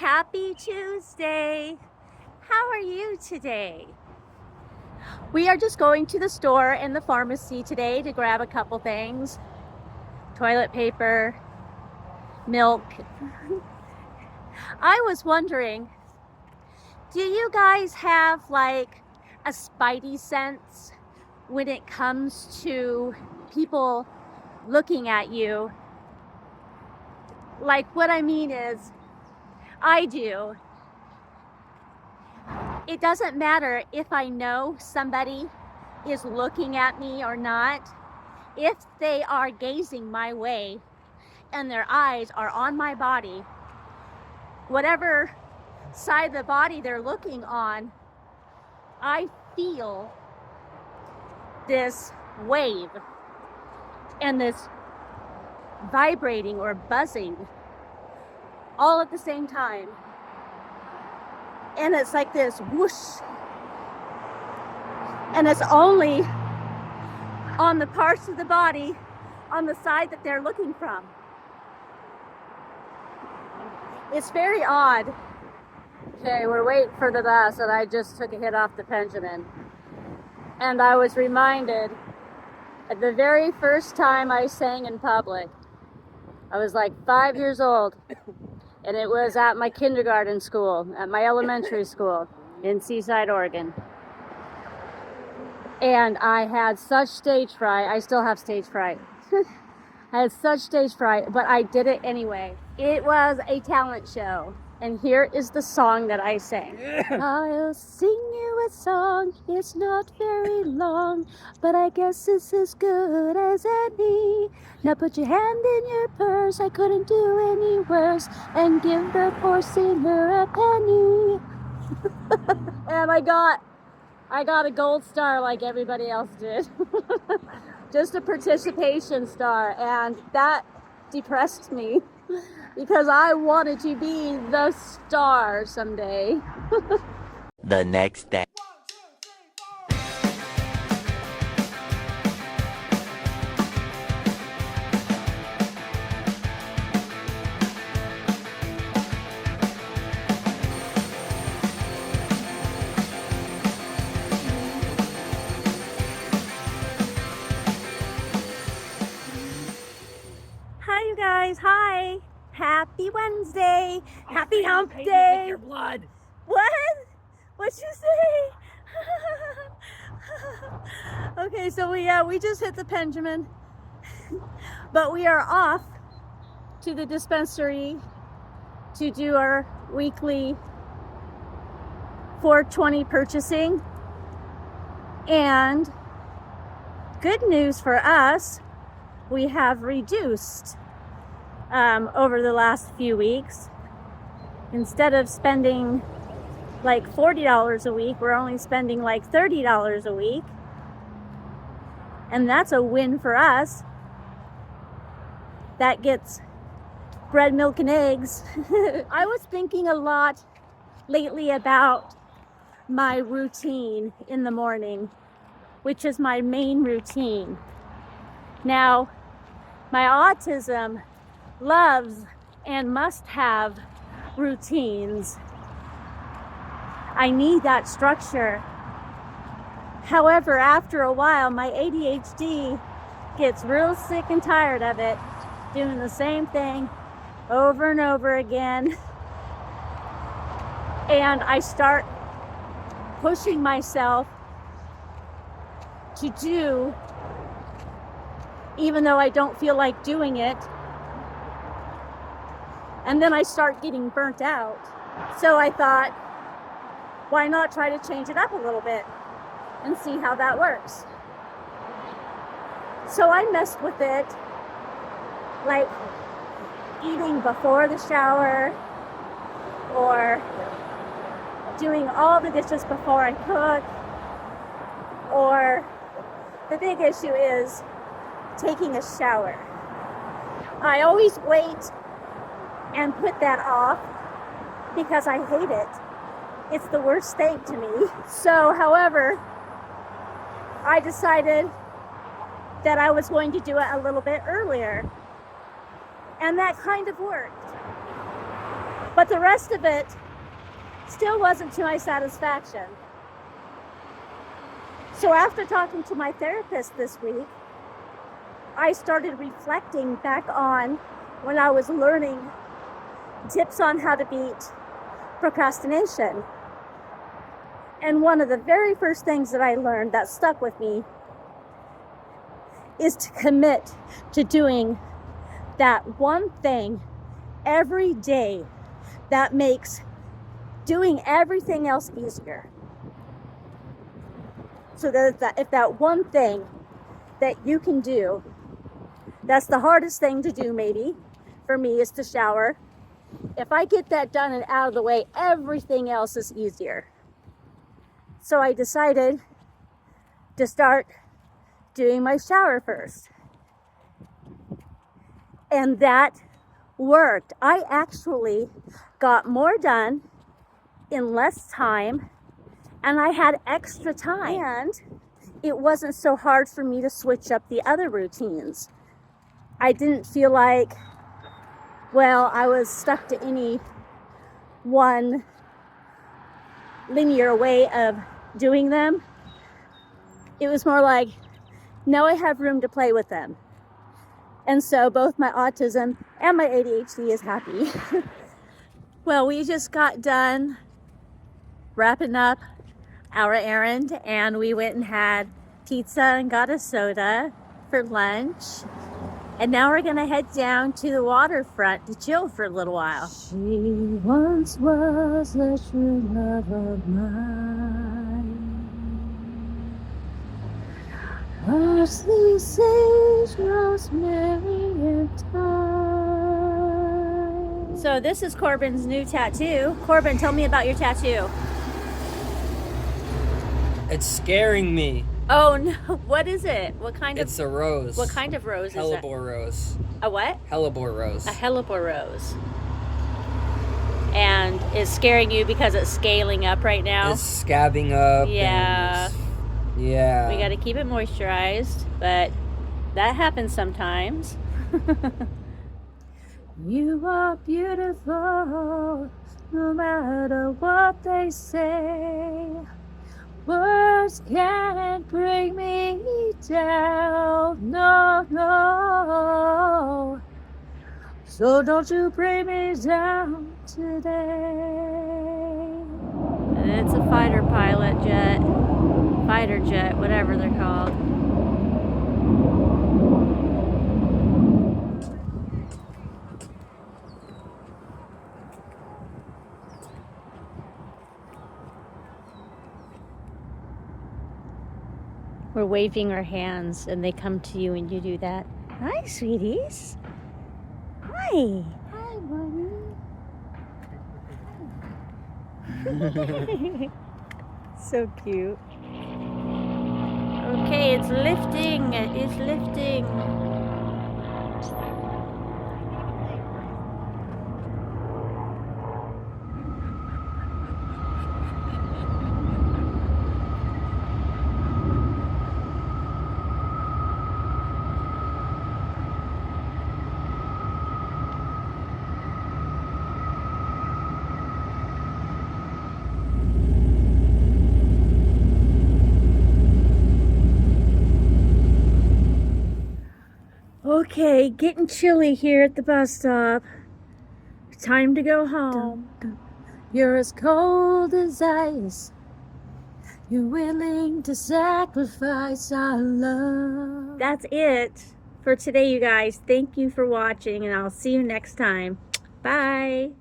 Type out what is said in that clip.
Happy Tuesday! How are you today? We are just going to the store and the pharmacy today to grab a couple things. Toilet paper, milk. I was wondering, do you guys have like a spidey sense when it comes to people looking at you? Like, what I mean is, I do. It doesn't matter if I know somebody is looking at me or not. If they are gazing my way and their eyes are on my body, whatever side of the body they're looking on, I feel this wave and this vibrating or buzzing all at the same time. And it's like this whoosh. And it's only on the parts of the body on the side that they're looking from. It's very odd. Okay, we're waiting for the bus and I just took a hit off the Benjamin. And I was reminded at the very first time I sang in public. I was like 5 years old. And it was at my kindergarten school, at my elementary school in Seaside, Oregon. And I had such stage fright. I still have stage fright. I had such stage fright, but I did it anyway. It was a talent show. And here is the song that I sang. I'll sing you a song, it's not very long, but I guess it's as good as any. Now put your hand in your purse, I couldn't do any worse, and give the poor singer a penny. And I got a gold star like everybody else did. Just a participation star, and that depressed me. Because I wanted to be the star someday. The next day. Hi, you guys. Hi. Happy Wednesday. Happy hump day. With your blood. What? What'd you say? Okay, so we just hit the Benjamin. But we are off to the dispensary to do our weekly 420 purchasing. And good news for us, we have reduced over the last few weeks. Instead of spending like $40 a week, we're only spending like $30 a week. And that's a win for us. That gets bread, milk, and eggs. I was thinking a lot lately about my routine in the morning, which is my main routine. Now, my autism loves and must have routines. I need that structure. However, after a while, my ADHD gets real sick and tired of it, doing the same thing over and over again. And I start pushing myself to do, even though I don't feel like doing it. And then I start getting burnt out. So I thought, why not try to change it up a little bit and see how that works? So I messed with it, like eating before the shower, or doing all the dishes before I cook, or the big issue is taking a shower. I always wait and put that off because I hate it. It's the worst thing to me. So, however, I decided that I was going to do it a little bit earlier. And that kind of worked. But the rest of it still wasn't to my satisfaction. So after talking to my therapist this week, I started reflecting back on when I was learning tips on how to beat procrastination. And one of the very first things that I learned that stuck with me is to commit to doing that one thing every day that makes doing everything else easier. So that if that one thing that you can do, that's the hardest thing to do maybe, for me is to shower. If I get that done and out of the way, everything else is easier. So I decided to start doing my shower first. And that worked. I actually got more done in less time, and I had extra time. And it wasn't so hard for me to switch up the other routines. I didn't feel like, well, I was stuck to any one linear way of doing them. It was more like, now I have room to play with them. And so both my autism and my ADHD is happy. Well, we just got done wrapping up our errand, and we went and had pizza and got a soda for lunch. And now we're gonna head down to the waterfront to chill for a little while. She once was a true love of mine. Parsley, sage, rosemary, and thyme. So this is Corbin's new tattoo. Corbin, tell me about your tattoo. It's scaring me. Oh no, what is it? What kind of? It's a rose. What kind of rose is it? Hellebore rose. A what? Hellebore rose. A hellebore rose. And it's scaring you because it's scaling up right now? It's scabbing up. Yeah. Yeah. We gotta keep it moisturized, but that happens sometimes. You are beautiful, no matter what they say. Words can't bring me down, no, no. So don't you bring me down today. And it's a fighter pilot jet, fighter jet, whatever they're called. We're waving our hands and they come to you and you do that. Hi, sweeties. Hi. Hi, buddy. So cute. Okay, it's lifting. It's lifting. Okay, getting chilly here at the bus stop. Time to go home. You're as cold as ice. You're willing to sacrifice our love. That's it for today, you guys. Thank you for watching, and I'll see you next time. Bye.